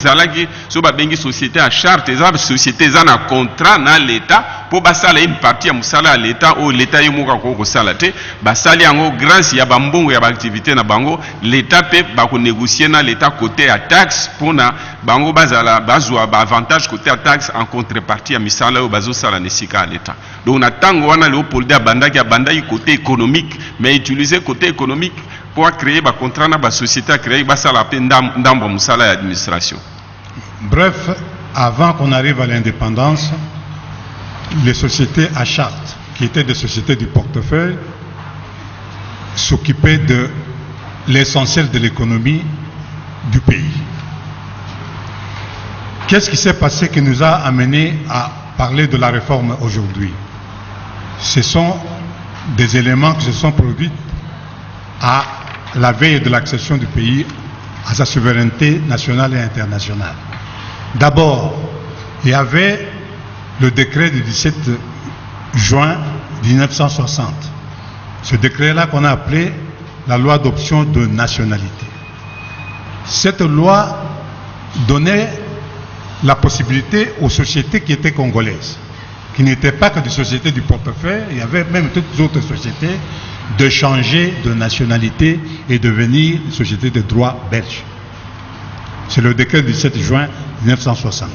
Zalaki so ba bengi société à charte eza société za na contrat na l'état pour basala une partie ya musala à l'état ou l'état yemuka ko sala te basali yango grâce ya bambongo ya ba activité na bango l'état pe ba ko négocier na l'état côté à taxe pour na bango bazala bazwa ba avantage côté à taxe en contrepartie ya misala o bazo sala nesika à l'état. Donc na tango wana Léopold abandaki abandaki côté économique mais utiliser côté économique pour créer ba contrat na ba société à créer basala pe ndambo musala ya administration. Bref, avant qu'on arrive à l'indépendance, les sociétés à charte, qui étaient des sociétés du portefeuille, s'occupaient de l'essentiel de l'économie du pays. Qu'est-ce qui s'est passé qui nous a amené à parler de la réforme aujourd'hui? Ce sont des éléments qui se sont produits à la veille de l'accession du pays à sa souveraineté nationale et internationale. D'abord, il y avait le décret du 17 juin 1960. Ce décret-là qu'on a appelé la loi d'option de nationalité. Cette loi donnait la possibilité aux sociétés qui étaient congolaises, qui n'étaient pas que des sociétés du portefeuille, il y avait même toutes les autres sociétés, de changer de nationalité et devenir une société de droit belge. C'est le décret du 7 juin 1960.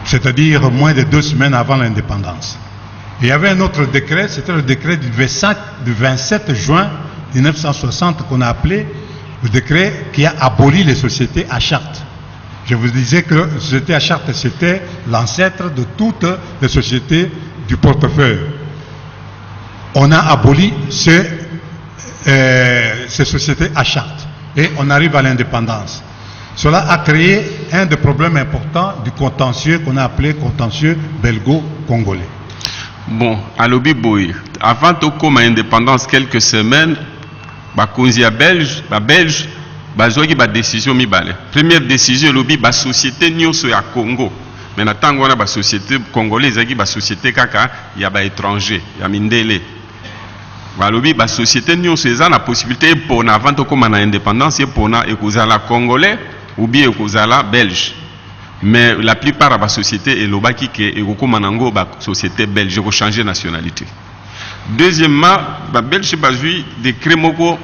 C'est-à-dire moins de 2 semaines avant l'indépendance. Il y avait un autre décret, c'était le décret du 27 juin 1960 qu'on a appelé le décret qui a aboli les sociétés à charte. Je vous disais que les sociétés à charte, c'était l'ancêtre de toutes les sociétés du portefeuille. On a aboli ces sociétés à charte et on arrive à l'indépendance. Cela a créé un des problèmes importants du contentieux qu'on a appelé contentieux belgo-congolais. Bon, à l'obi boy, avant de commencer l'indépendance, quelques semaines, bakonzi belge, bazoki ba décision mibale. Première décision, l'obi ba société nyonso ya Congo. Mais na tango na ba société congolaise qui ba société kaka ya ba étranger, ya mindele. Balobi ba société nyonso eza na possibilité pour na avant de commencer l'indépendance et pour na ekozala congolais ou bien ekozala belge. Mais la plupart de la société est lobaki que ekokomanango ba société belge ko changer nationalité. Deuxièmement, ba belge bazui décret moko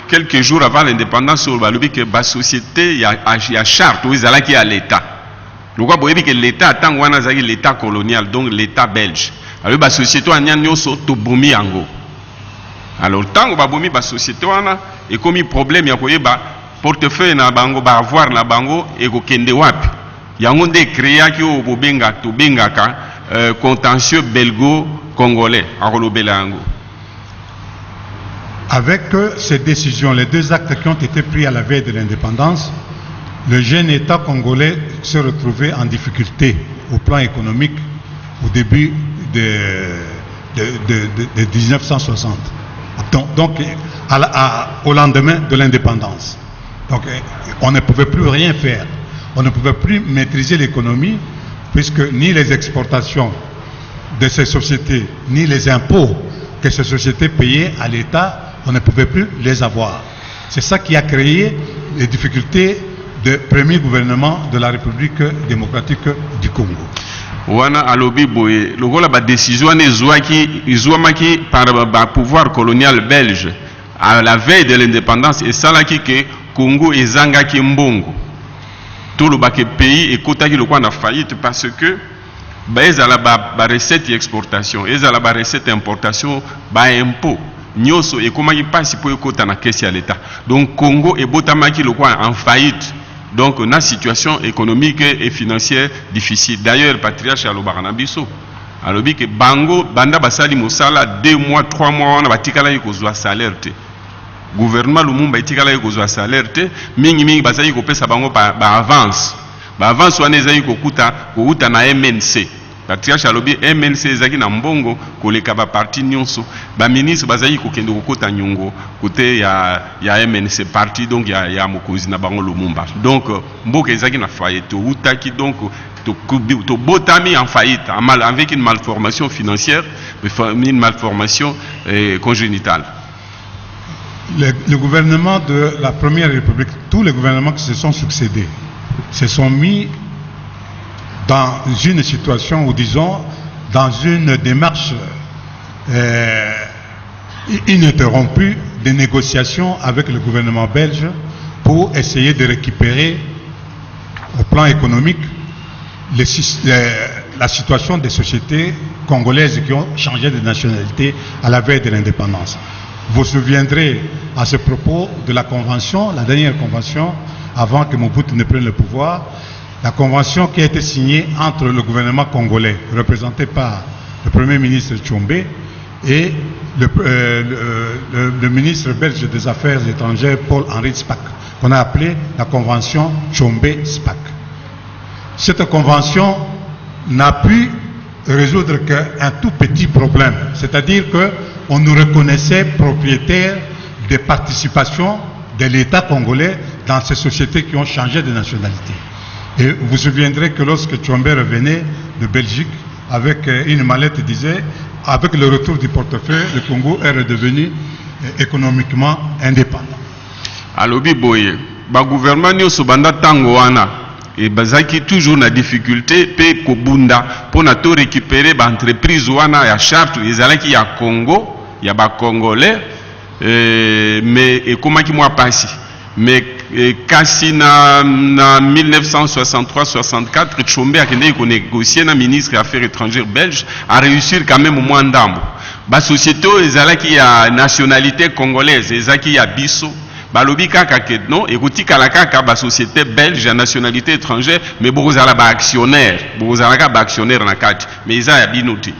quelques jours avant l'indépendance sur balobi que ba société ya charte ou ezala ki à l'état. Lokwa boyebi que l'état tango wana zaki l'état colonial donc l'état belge. Alors ba société anya nyonso to bomi yango. Alors tango ba bomi ba société wana et comme problème ya koyeba portefeuille na bango ba avoir na bango et ko kende wapi. Yango nde créa ki o bobenga to bengaka contentieux belgo-congolais akolobela yango. Avec ces décisions, les deux actes qui ont été pris à la veille de l'indépendance, le jeune État congolais se retrouvait en difficulté au plan économique au début de 1960. Donc au lendemain de l'indépendance. Donc on ne pouvait plus rien faire. On ne pouvait plus maîtriser l'économie puisque ni les exportations de ces sociétés, ni les impôts que ces sociétés payaient à l'État, on ne pouvait plus les avoir. C'est ça qui a créé les difficultés du premier gouvernement de la République démocratique du Congo. Wana alobi boye lokola ba décision ezwaki par ba pouvoir colonial belge à la veille de l'indépendance et salaki que Congo ezangaki mbongo tout le baké pays ekotaki lokwa na faillite parce que ba ezala ba recette exportation ezala ba recette importation ba impôt nyoso ekomaki pasi po ekota na caisse ya l'état. Donc Congo ebotamaki lokwa en faillite. Donc, on a une situation économique et financière difficile. D'ailleurs, patriarche Alobarabiso, alobi que bango banda basali mosala 2 mois 3 mois on a batikala ikozwa salaire te. Gouvernement Lumumba itikala ikozwa salaire te, mingi basali ko pesa bango ba avance. Ba avance wana ezali kokuta na MNC. Patriarche alobi MNC ezaki na mbongo koleka ba parti nyonso. Ba ministre bazali kokende kokota nyongo côté ya MNC parti donc ya mokonzi na bango Lumumba. Donc mboka ezaki na faillite utaki donc to botami en faillite avec une malformation financière, une malformation congénitale. Le gouvernement de la Première République, tous les gouvernements qui se sont succédés, se sont mis dans une situation, ou disons, dans une démarche ininterrompue de négociations avec le gouvernement belge pour essayer de récupérer au plan économique la situation des sociétés congolaises qui ont changé de nationalité à la veille de l'indépendance. Vous vous souviendrez à ce propos de la convention, la dernière convention, avant que Mobutu ne prenne le pouvoir, la convention qui a été signée entre le gouvernement congolais, représenté par le Premier ministre Tshombe, et le ministre belge des Affaires étrangères, Paul-Henri Spaak, qu'on a appelé la convention Tshombe-Spaak. Cette convention n'a pu résoudre qu'un tout petit problème, c'est-à-dire qu'on nous reconnaissait propriétaires des participations de l'État congolais dans ces sociétés qui ont changé de nationalité. Et vous vous souviendrez que lorsque Tshombe revenait de Belgique avec une mallette, disait, avec le retour du portefeuille, le Congo est redevenu économiquement indépendant. Alobi boye, ba gouvernement nyonso banda tango wana et bazaki toujours na difficulté pe kobunda pour na to récupérer ba entreprise wana ya charte ezalaki ya Congo ya ba congolais mais ekomaki mwa pasi mais kasi na 1963-64 Tshombe akende ko négocier na ministre des Affaires étrangères belge a réussir quand même mwa ndambo ba société ezalaki ya nationalité congolaise ezaki ya biso balobi kaka ke non ekotikala kaka ba société belge ya nationalité étrangère mais bokozala ba actionnaire na kati mais eza ya binoti.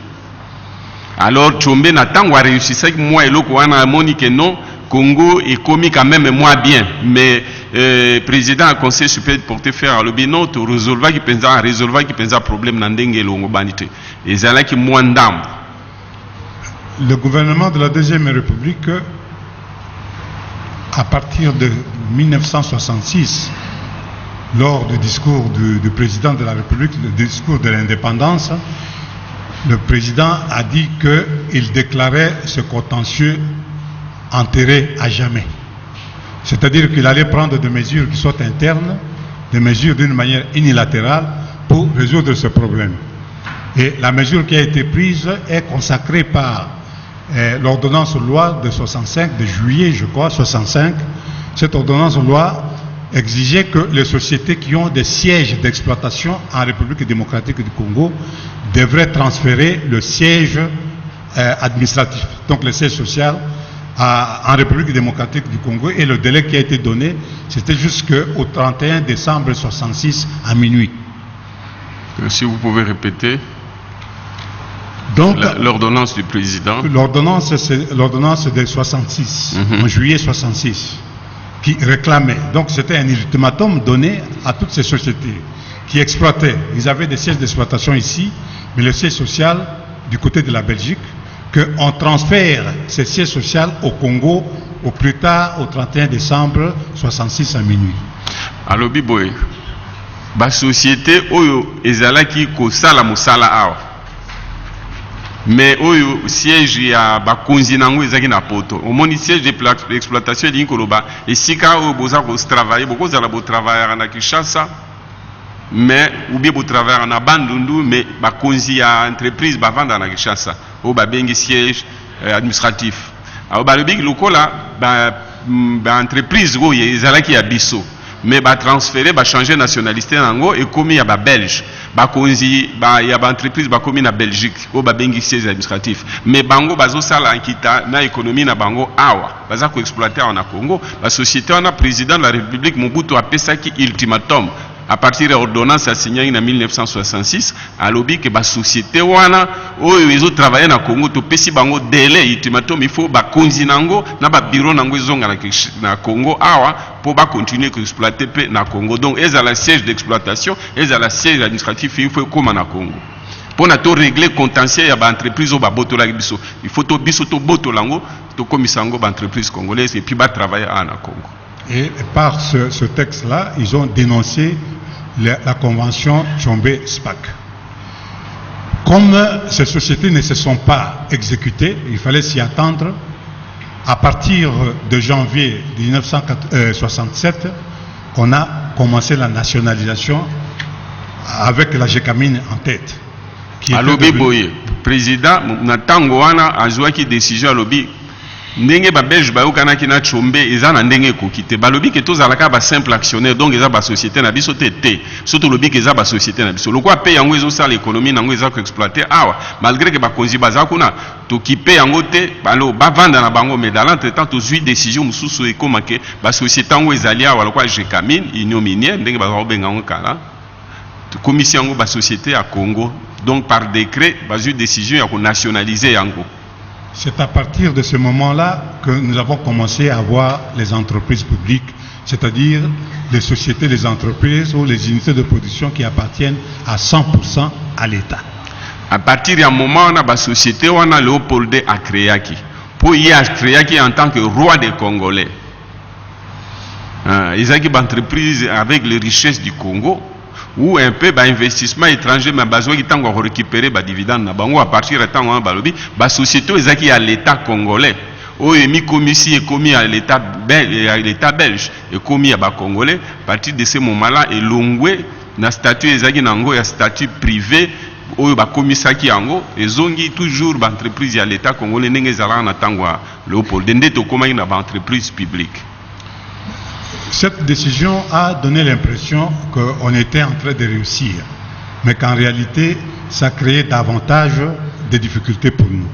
Alors Tshombe na tango a réussi ça moi eloko wana amoni ke non Congo est commis quand même moins bien mais président du conseil supérieur de portefeuille alobi non to résolva ki penza problème na ndenge longo banité ezalaki moins ndambo. Le gouvernement de la Deuxième République, à partir de 1966, lors du discours du président de la République, le discours de l'indépendance, le président a dit qu'il déclarait ce contentieux enterré à jamais. C'est-à-dire qu'il allait prendre des mesures qui soient internes, des mesures d'une manière unilatérale pour résoudre ce problème. Et la mesure qui a été prise est consacrée par l'ordonnance loi de 65, de juillet, je crois, 65. Cette ordonnance loi exigeait que les sociétés qui ont des sièges d'exploitation en République démocratique du Congo devraient transférer le siège administratif, donc le siège social, en République démocratique du Congo, et le délai qui a été donné, c'était jusqu'au 31 décembre 66 à minuit. Si vous pouvez répéter. Donc, l'ordonnance du président. L'ordonnance, c'est l'ordonnance de 66, en juillet 66, qui réclamait. Donc, c'était un ultimatum donné à toutes ces sociétés qui exploitaient. Ils avaient des sièges d'exploitation ici, mais le siège social du côté de la Belgique, qu'on transfère ces sièges sociaux au Congo au plus tard au 31 décembre 66 à minuit. Alors, Biboy, la société oyo ezalaki kosala musala awa. Mais oyo siège ya bakonzi nango ezaki na poto. Omoni siège d'exploitation de Nkoloba esika oyo boza ko travailler beaucoup za la bo travailler na Kinshasa mais ou bien bo travailler na Bandundu mais bakonzi ya entreprise bavanda na Kinshasa o ba bengi siège administratif. Alors ba lobi lokola ba entreprise oyo ezalaki ya biso mais ba transférer ba changer nationalité nango et komi ya ba belge ba konzi ba ya ba entreprise ba komi na Belgique o ba bengi siège administratif mais bango bazo sala nkita na économie na bango awa baza ko exploiter na Congo ba société wana président de la République Mobutu apesaki ultimatum à partir de l'ordonnance signée en 1966 à lobby que ba société wana oyo ezo travailler na Congo to pesi bango délai ultimatum il faut ba konzi nango na ba bureau nango ezonga na Congo awa pour ba continuer que exploiter pe na Congo. Donc eza la siège d'exploitation eza la siège administratif il faut comme na Congo pour na to régler contentieux ya ba entreprise o ba botola biso il faut to biso to botolango to komisango ba entreprise congolaise et puis ba travailler na Congo. Et par ce texte-là, ils ont dénoncé la convention Tshombe-Spaak. Comme ces sociétés ne se sont pas exécutées, il fallait s'y attendre, À partir de janvier 1967, on a commencé la nationalisation avec la GECAMIN en tête. Alobi boye, président, natango wana azwaki décision alobi ndenge ba belge ba yokana ki na chombe eza na ndenge kokite balobi ke tozalaka ba simple actionnaire donc eza ba société na biso te surtout lobi ke eza ba société na biso lokwa pe yango ezo sala économie nango eza ko exploiter awa malgré que ba konzi baza kuna to kipe yango te balo ba vanda na bango mais dans l'entretemps to zui décision mususu ekoma ke ba société yango ezali awa lokwa GECAMIN union minière ndenge ba benga ngo kala commission yango ba société à Congo donc par décret ba zui décision ya nationaliser yango. C'est à partir de ce moment-là que nous avons commencé à voir les entreprises publiques, c'est-à-dire les sociétés, les entreprises ou les unités de production qui appartiennent à 100% à l'État. À partir d'un moment, on a la société, on a Léopold a créé qui. Pour y a créé qui en tant que roi des Congolais. Ils ont une entreprise avec les richesses du Congo. Ou un peu d'investissement étranger, mais besoin de récupérer des dividendes. À partir de temps, la société est à l'État congolais. Ou est commis commis à l'État belge et commis à Congolais. À partir de ce moment-là, et l'ongwe, na statut est statut privé. Ou est commis ça qui ango et zongi toujours l'entreprise à l'État congolais. N'est pas na tangwa Léopold. Dende to comment une entreprise publique. Cette décision a donné l'impression qu'on était en train de réussir, mais qu'en réalité, ça créait davantage de difficultés pour nous.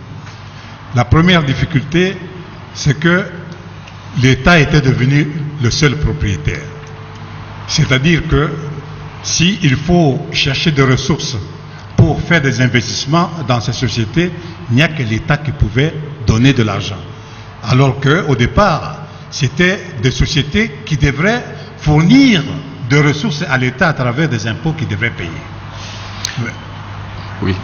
La première difficulté, c'est que l'État était devenu le seul propriétaire. C'est-à-dire que s'il faut chercher des ressources pour faire des investissements dans ces sociétés, il n'y a que l'État qui pouvait donner de l'argent. Alors qu'au départ, c'était des sociétés qui devraient fournir des ressources à l'État à travers des impôts qu'ils devraient payer. Oui.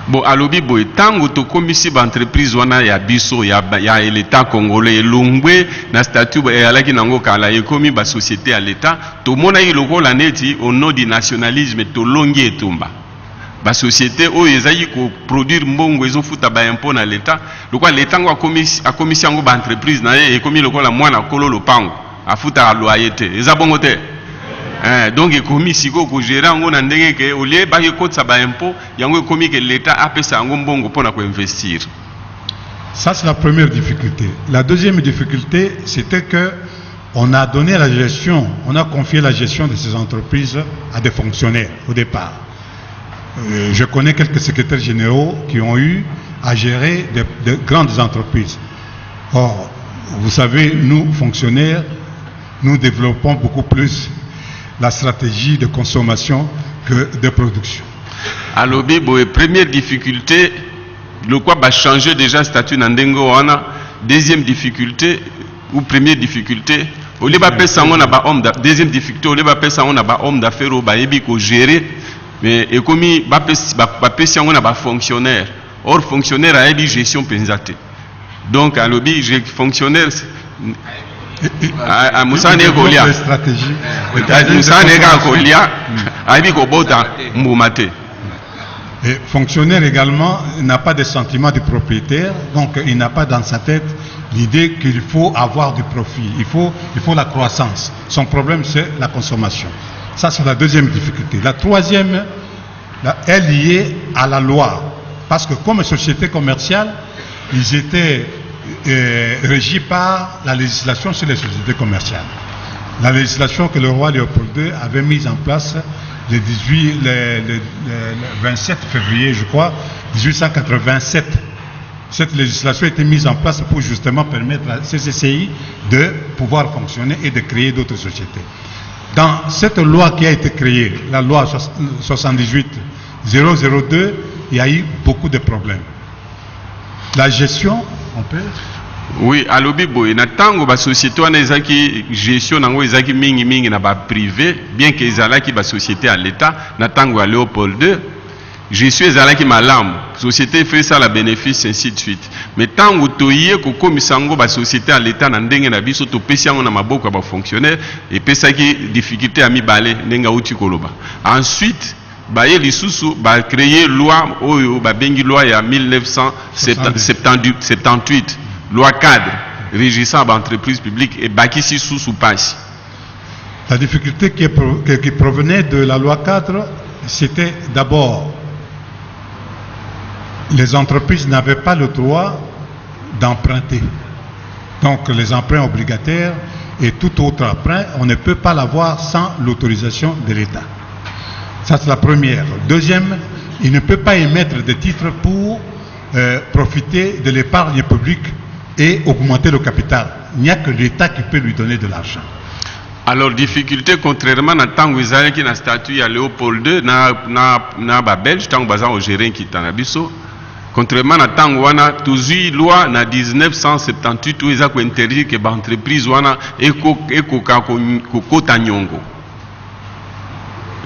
Bon, alobi boy, tango to komisi ba entreprise wana ya biso ya l'État congolais longwe na statut ya laki nango kala ekomi ba société à l'État to mona yi lokola neti au nom du nationalisme to longi etumba. La société où ils ont produire mbongo ils ont foutu ba impôt na l'État le quoi l'État a commission ngo ba entreprise na et comme le quoi la mwana kolo lo pango a foutu a loyauté ils a bongo te donc il commis siko ko gérer ngo na ndenge ke au lieu ba ko tsa ba impôt yango commis que l'État a pesa ngo mbongo pour na ko investir. Ça c'est la première difficulté. La deuxième difficulté c'était que on a donné la gestion, on a confié la gestion de ces entreprises à des fonctionnaires au départ. Je connais quelques secrétaires généraux qui ont eu à gérer de grandes entreprises. Or, vous savez, nous, fonctionnaires, nous développons beaucoup plus la stratégie de consommation que de production. Alors, première difficulté, le quoi va changer déjà le statut Nandengo wana. Deuxième difficulté, ou première difficulté, au lieu de deuxième difficulté, au lieu de homme d'affaires au baébi ko gérer. Mais et comme bapesi yango na ba fonctionnaire or fonctionnaire a une gestion pensate donc à lobby fonctionnaire a musane kolia stratégie musane ka kolia abi ko bota mbumate. Et fonctionnaire également n'a pas de sentiment de propriétaire, donc il n'a pas dans sa tête l'idée qu'il faut avoir du profit, il faut la croissance. Son problème c'est la consommation. Ça, c'est la deuxième difficulté. La troisième est liée à la loi. Parce que comme société commerciale, ils étaient régis par la législation sur les sociétés commerciales. La législation que le roi Léopold II avait mise en place le 27 février, je crois, 1887. Cette législation a été mise en place pour justement permettre à CCCI de pouvoir fonctionner et de créer d'autres sociétés. Dans cette loi qui a été créée, la loi 78-002, il y a eu beaucoup de problèmes. La gestion, on peut... Oui, à l'obibo, il y a tant de sociétés qui gestion ezaki mingi na ba privé, bien que ezalaki ba société à l'État, na tango à Léopold II, gestion ezalaki malamu, société fait ça la bénéfice ainsi de suite. Mais tango toyé ko komisango ba société à l'État na ndenge na biso to pesi yango na maboko ba fonctionnaire et pesaki difficulté à mibale ndenga uti koloba. Ensuite baye lisusu ba créer loi bengi loi ya 1978 loi cadre régissant l'entreprise publique et bakisi sous passe. La difficulté qui provenait de la loi cadre, c'était d'abord les entreprises n'avaient pas le droit d'emprunter. Donc les emprunts obligataires et tout autre emprunt, on ne peut pas l'avoir sans l'autorisation de l'État. Ça c'est la première. Deuxième, il ne peut pas émettre de titres pour profiter de l'épargne publique et augmenter le capital. Il n'y a que l'État qui peut lui donner de l'argent. Alors difficulté contrairement à tango ezali qui na statut ya Léopold II na ba Belge tango baza au gérer qui tanabiso. Contrairement à tango wana tuzui loi na 1978 où eza ko interdire que ba entreprise wana eko ko kota nyongo.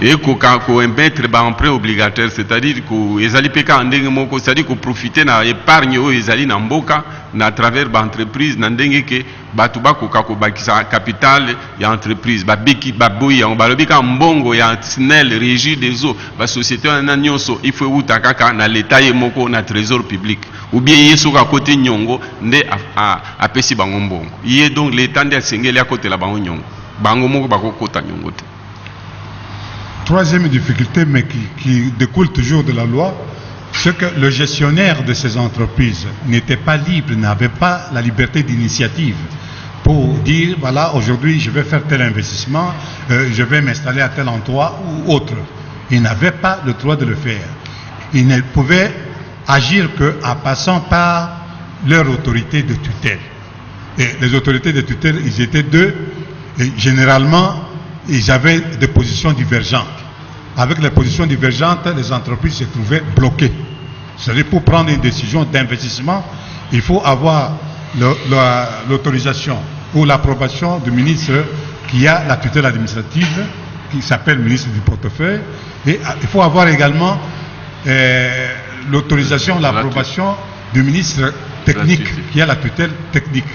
Et qu'on émettre ba emprunt obligataire, c'est-à-dire que ezali peka ndenge moko, c'est-à-dire que profiter na épargne o ezali na mboka na travers ba entreprise na ndenge ke batu ba koka ko bakisa capital ya entreprise ba biki ba boya on balobika mbongo ya SNEL régie des eaux ba société na nyonso il faut uta kaka na l'état ye moko na trésor public ou bien yeso ka côté nyongo nde a pesi bango mbongo yé donc l'état nde asengeli à côté la bango nyongo bango moko ba kokota nyongo te. Troisième difficulté, mais qui découle toujours de la loi, c'est que le gestionnaire de ces entreprises n'était pas libre, n'avait pas la liberté d'initiative pour dire, voilà, aujourd'hui je vais faire tel investissement, je vais m'installer à tel endroit ou autre. Ils n'avaient pas le droit de le faire. Ils ne pouvaient agir qu'en passant par leur autorité de tutelle. Et les autorités de tutelle, ils étaient deux, et généralement, ils avaient des positions divergentes. Avec les positions divergentes, les entreprises se trouvaient bloquées. C'est-à-dire pour prendre une décision d'investissement, il faut avoir l'autorisation ou l'approbation du ministre qui a la tutelle administrative, qui s'appelle ministre du portefeuille. Et il faut avoir également l'autorisation, l'approbation du ministre technique qui a la tutelle technique.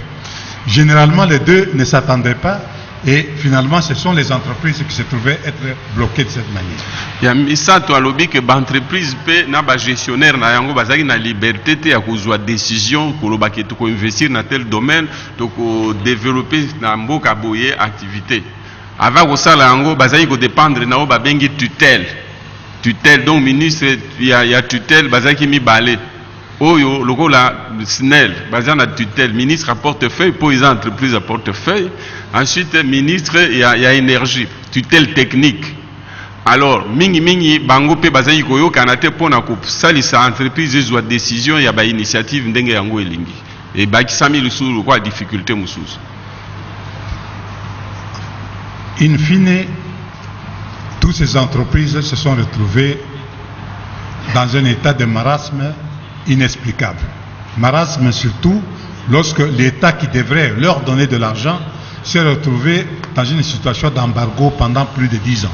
Généralement, les deux ne s'attendaient pas. Et finalement, ce sont les entreprises qui se trouvaient être bloquées de cette manière. Il y a misato alobi que l'entreprise peut na ba gestionnaire na yango bazaki na liberté te ya kozwa décision koloba ke to ko investir na tel domaine to ko développer na mboka boye activité. Avant ko sala yango bazaki ko dépendre na o ba bengi tutelle. Tutelle donc ministre ya tutelle bazaki mi balé. Oyo lokola SNEL basé na tutelle ministre à portefeuille pour les entreprises à portefeuille. Ensuite ministre il y a énergie tutelle technique. Alors mingi bango pe bazali koyo kanate pona ko salisa entreprise ezwa décision ya ba initiative ndenge yango elingi et bakisami lusulu kwa difficulté mususu. In fine, toutes ces entreprises se sont retrouvées dans un état de marasme inexplicable. Marasme surtout lorsque l'État qui devrait leur donner de l'argent s'est retrouvé dans une situation d'embargo pendant plus de 10 ans.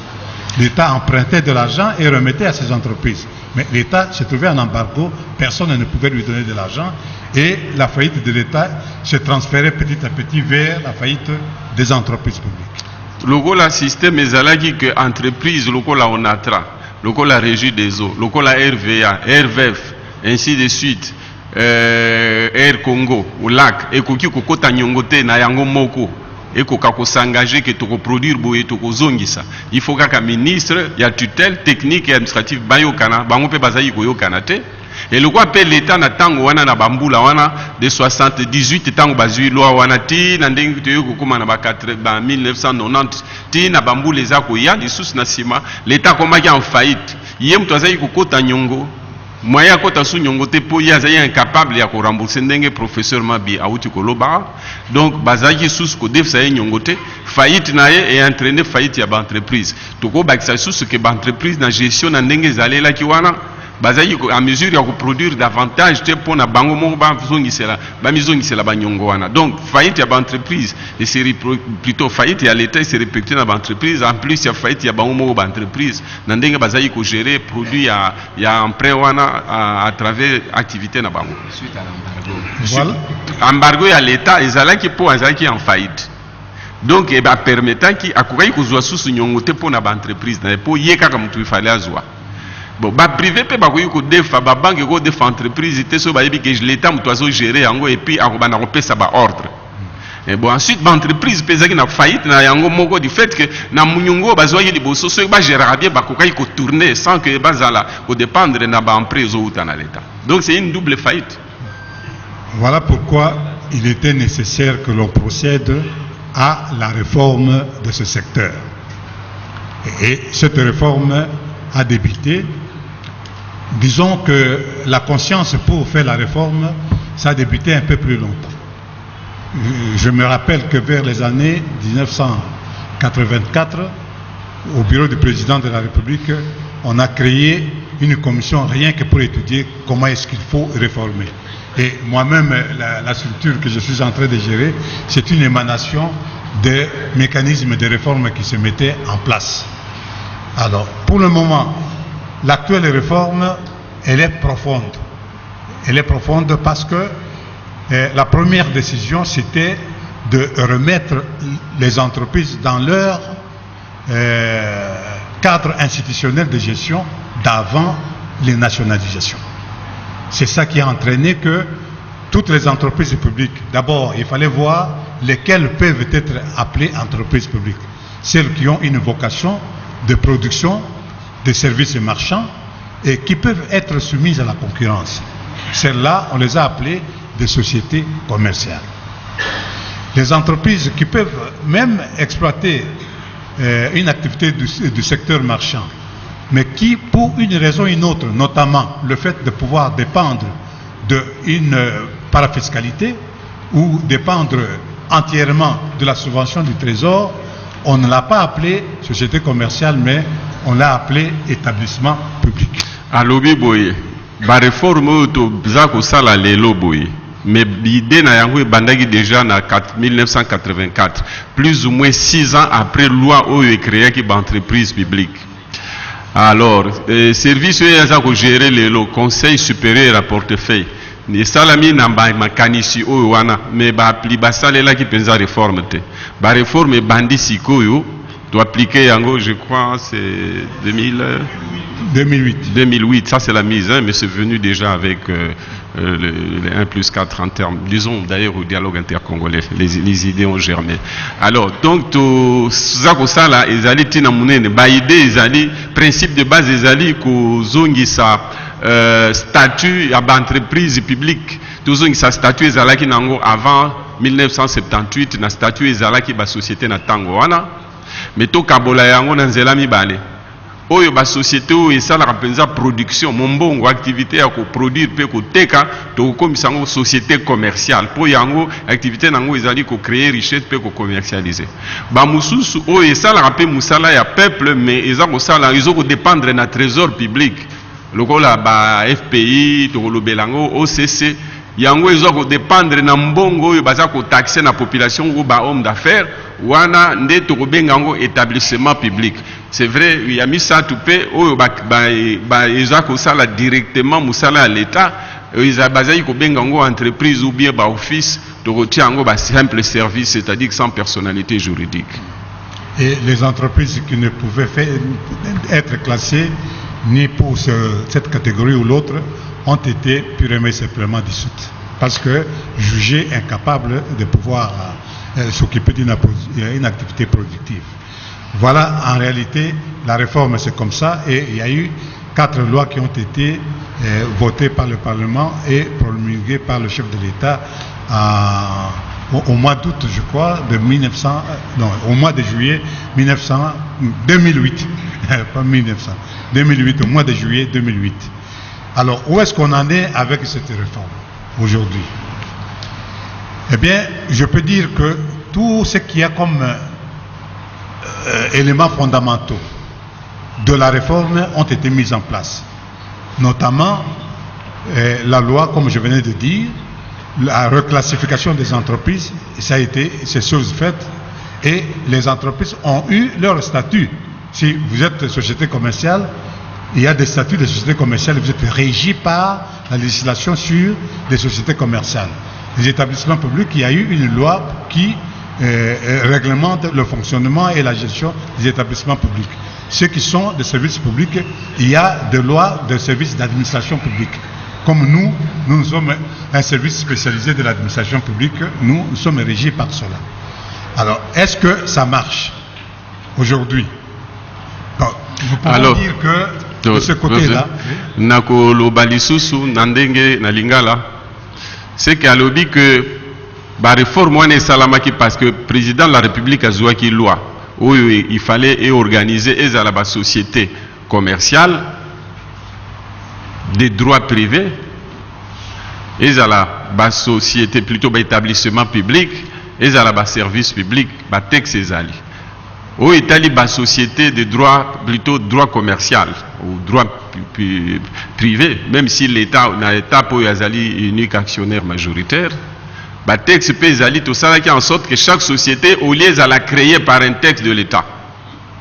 L'État empruntait de l'argent et remettait à ces entreprises. Mais l'État se trouvait en embargo, personne ne pouvait lui donner de l'argent et la faillite de l'État se transférait petit à petit vers la faillite des entreprises publiques. Lokola système ezalaki que entreprise lokola Onatra, lokola Régie des eaux, lokola RVA, RVF, ainsi de suite, Air Congo, ou LAC, et koki kokota nyongote na yango moko, et koka ko s'engager que toko produire boye toko zongisa. Il faut qu'un ministre, il y a tutelle technique et administrative bayokana, bango pe bazayi koyokana te. Et le quoi appelle l'État na tango wana na bambula wana de 78 tango bazui loi wana ti na ndenge to yoko kuma na ba 1990 ti na bambula ezako ya lisusu na sima l'État komaki en faillite. Yé mtu azayi kokota nyongo moyen kota su nyongo te po ya azayi incapable ya ko rembourser ndenge professeur Mabi auti koloba. Donc bazaki sous ko def sa nyongo te faillite na ye et entraîner faillite ya ba entreprise. Toko bakisa sous que ba entreprise na gestion na ndenge zalela ki wana bazali à mesure ya produire davantage te pona bango mo ba zongisela ba mizongisela ba nyongo wana. Donc faillite ya ba entreprise et c'est plutôt faillite ya l'État c'est répercuté na ba entreprise en plus ya faillite ya bango mo ba entreprise na ndenge bazali ko gérer produit ya emprunt wana à travers activité na bango suite à l'embargo. Voilà. Embargo ya l'État ezalaki po ezalaki en faillite. Donc e ba permettant ki akokai ko zwa susu nyongo te pona ba entreprise na po yeka ka mutu ifale azwa. Bon, bah privé peut pas ko defa ba banque ko defa entreprise te so ba yebi que l'État mutu azo gérer yango et puis akobana ko pesa ba ordre. Et bon, ensuite, l'entreprise qui na faillite na yango moko du fait que na munyongo bazwaki liboso so ba gérer bien ba kokai ko tourner sans que bazala ko dépendre na ba empresa ou na l'état. Donc c'est une double faillite. Voilà pourquoi il était nécessaire que l'on procède à la réforme de ce secteur. Et cette réforme a débuté. Disons que la conscience pour faire la réforme, ça a débuté un peu plus longtemps. Je me rappelle que vers les années 1984, au bureau du président de la République, on a créé une commission rien que pour étudier comment est-ce qu'il faut réformer. Et moi-même, la structure que je suis en train de gérer, c'est une émanation des mécanismes de réforme qui se mettaient en place. Alors, pour le moment, l'actuelle réforme, elle est profonde. Elle est profonde parce que la première décision, c'était de remettre les entreprises dans leur cadre institutionnel de gestion d'avant les nationalisations. C'est ça qui a entraîné que toutes les entreprises publiques, d'abord, il fallait voir lesquelles peuvent être appelées entreprises publiques. Celles qui ont une vocation de production de services marchands et qui peuvent être soumises à la concurrence. Celles-là, on les a appelées des sociétés commerciales. Les entreprises qui peuvent même exploiter une activité du secteur marchand, mais qui, pour une raison ou une autre, notamment le fait de pouvoir dépendre d'une parafiscalité ou dépendre entièrement de la subvention du Trésor, on ne l'a pas appelé société commerciale, mais on l'a appelé établissement public. Alobi boye, ba réforme to zako sala lelo boye. Mais l'idée na yango bandaki déjà en 1984, plus ou moins 6 ans après loi où est créé qui entreprise publique. Alors, service où gérer le conseil supérieur à portefeuille. Ni salami na makanisi oyo wana mais ba appli ba salela qui penza réforme te. Ba réforme bandi sikoyo doit appliquer yango, je crois c'est 2008, ça c'est la mise, hein, mais c'est venu déjà avec le 1+4 en termes, disons d'ailleurs au dialogue intercongolais, les idées ont germé. Alors, donc, Zako Sala, Ezali Tina Mounene, ba idée, Ezali, principe de base, Ezali, ko zongi sa statut à entreprise publique, tout zongi sa statut Ezalaki nango avant 1978, na statut Ezalaki ba société na tango wana, mais to kabola yango na nzela mibale. Oyo ba société oyo esalaka penza production mombongo activité ya ko produire pe ko teka to komisa ngo société commerciale po yango activité nango ezali ko créer richesse pe ko commercialiser ba mususu oyo esalaka pe musala ya peuple mais ezako sala ezoko dépendre na trésor public lokola ba FPI to lobelango OCC yango ezoko dépendre na mbongo oyo baza ko taxer na population ou ba homme d'affaires wana nde to kobenga ngo établissement public. C'est vrai, il y a mis ça tout peu, ils ont ça directement, à l'État, ils ont entreprise ou bien office, de retirer un simple service, c'est-à-dire sans personnalité juridique. Et les entreprises qui ne pouvaient être classées ni pour cette catégorie ou l'autre ont été purement et simplement dissoutes. Parce que jugées incapables de pouvoir s'occuper d'une activité productive. Voilà, en réalité, la réforme c'est comme ça et il y a eu 4 lois qui ont été votées par le Parlement et promulguées par le chef de l'État au mois d'août, je crois, au mois de juillet 2008, pas 1900, 2008, au mois de juillet 2008. Alors, où est-ce qu'on en est avec cette réforme aujourd'hui? Eh bien, je peux dire que tout ce qu'il y a comme éléments fondamentaux de la réforme ont été mis en place. Notamment la loi, comme je venais de dire, la reclassification des entreprises, c'est chose faite, et les entreprises ont eu leur statut. Si vous êtes société commerciale, il y a des statuts de société commerciale, vous êtes régi par la législation sur les sociétés commerciales. Les établissements publics, il y a eu une loi qui réglemente le fonctionnement et la gestion des établissements publics. Ceux qui sont des services publics, il y a des lois de services d'administration publique. Comme nous sommes un service spécialisé de l'administration publique, nous sommes régis par cela. Alors, est-ce que ça marche aujourd'hui? Nous pouvons dire que de ce côté-là... Nakoloba lisusu nandenge na lingala, c'est qu'à l'obi que la réforme est salamaki parce que le président de la République a joué qui loi où il fallait organiser la société commerciale des droits privés et la société plutôt établissement public et la service public ba texte ezali où Italie ba société de droit plutôt droit commercial ou droit privé, même si l'État n'a état pour yazali unique actionnaire majoritaire. Le texte pézali tout ça qui en sorte que chaque société au lieu à la créer par un texte de l'État,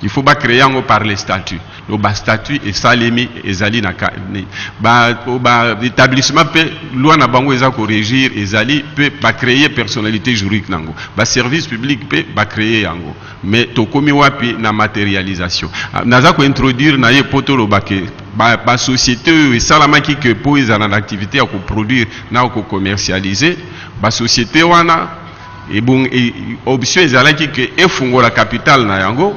il faut pas créer par les statuts. Le statut est salemi et zali na établissement peut loi na bango eza ko régir et zali peut pas créer personnalité juridique nango. Service public peut pas créer yango. Mais to komi wapi na matérialisation. Naza ko introduire na ye poto lo bake ba société et salamaki que pour ils en activité à ko produire na ko commercialiser. Ba société wana et bon option ezalaki que efungo la capitale na yango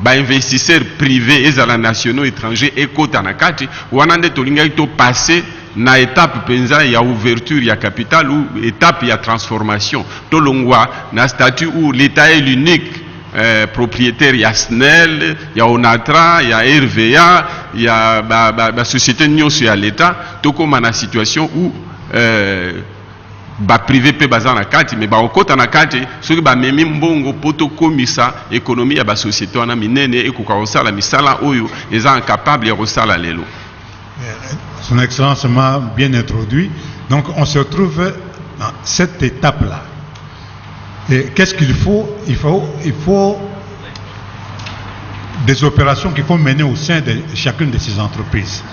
ba investisseurs privés ezala nationaux étrangers ekota na kati wana nde tolinga to passer na étape penza ya ouverture ya capital ou étape ya transformation to longwa na statut où l'état est l'unique propriétaire ya SNEL, ya ONATRA, ya RVA, ya ba société nyonso ya l'état to comme na situation où ba privé pe bazana kati mais ba okota na kati soki ba memi mbongo poto komisa économie ya ba société wana minene ekoka osala misala oyo eza incapable ya osala lelo. Son Excellence m'a bien introduit. Donc on se retrouve dans cette étape-là. Et qu'est-ce qu'il faut? Il faut des opérations qu'il faut mener au sein de chacune de ces entreprises.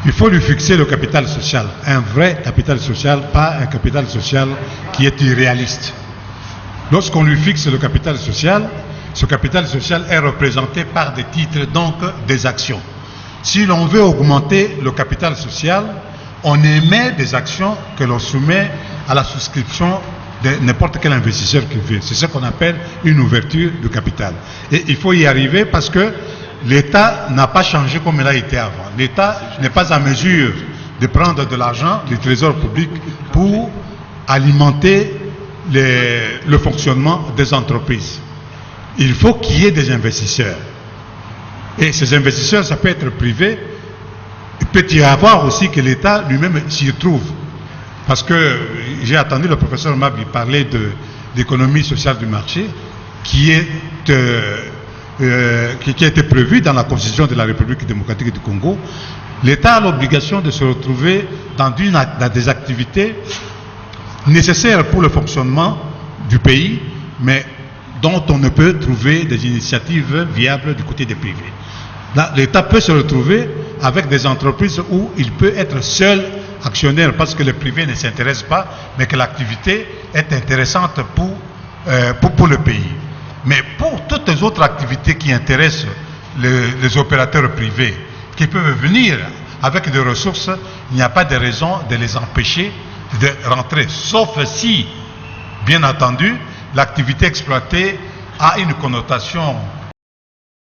Il faut lui fixer le capital social, un vrai capital social, pas un capital social qui est irréaliste. Lorsqu'on lui fixe le capital social, ce capital social est représenté par des titres, donc des actions. Si l'on veut augmenter le capital social, on émet des actions que l'on soumet à la souscription de n'importe quel investisseur qui veut. C'est ce qu'on appelle une ouverture du capital. Et il faut y arriver parce que l'État n'a pas changé comme il a été avant. L'État n'est pas en mesure de prendre de l'argent du trésor public pour alimenter le fonctionnement des entreprises. Il faut qu'il y ait des investisseurs. Et ces investisseurs, ça peut être privé. Il peut y avoir aussi que l'État lui-même s'y trouve. Parce que j'ai entendu le professeur Mabi parler de l'économie sociale du marché qui a été prévu dans la Constitution de la République démocratique du Congo. L'État a l'obligation de se retrouver dans des activités nécessaires pour le fonctionnement du pays, mais dont on ne peut trouver des initiatives viables du côté des privés. L'État peut se retrouver avec des entreprises où il peut être seul actionnaire parce que les privés ne s'intéressent pas, mais que l'activité est intéressante pour le pays. Mais pour toutes les autres activités qui intéressent les opérateurs privés, qui peuvent venir avec des ressources, il n'y a pas de raison de les empêcher de rentrer. Sauf si, bien entendu, l'activité exploitée a une connotation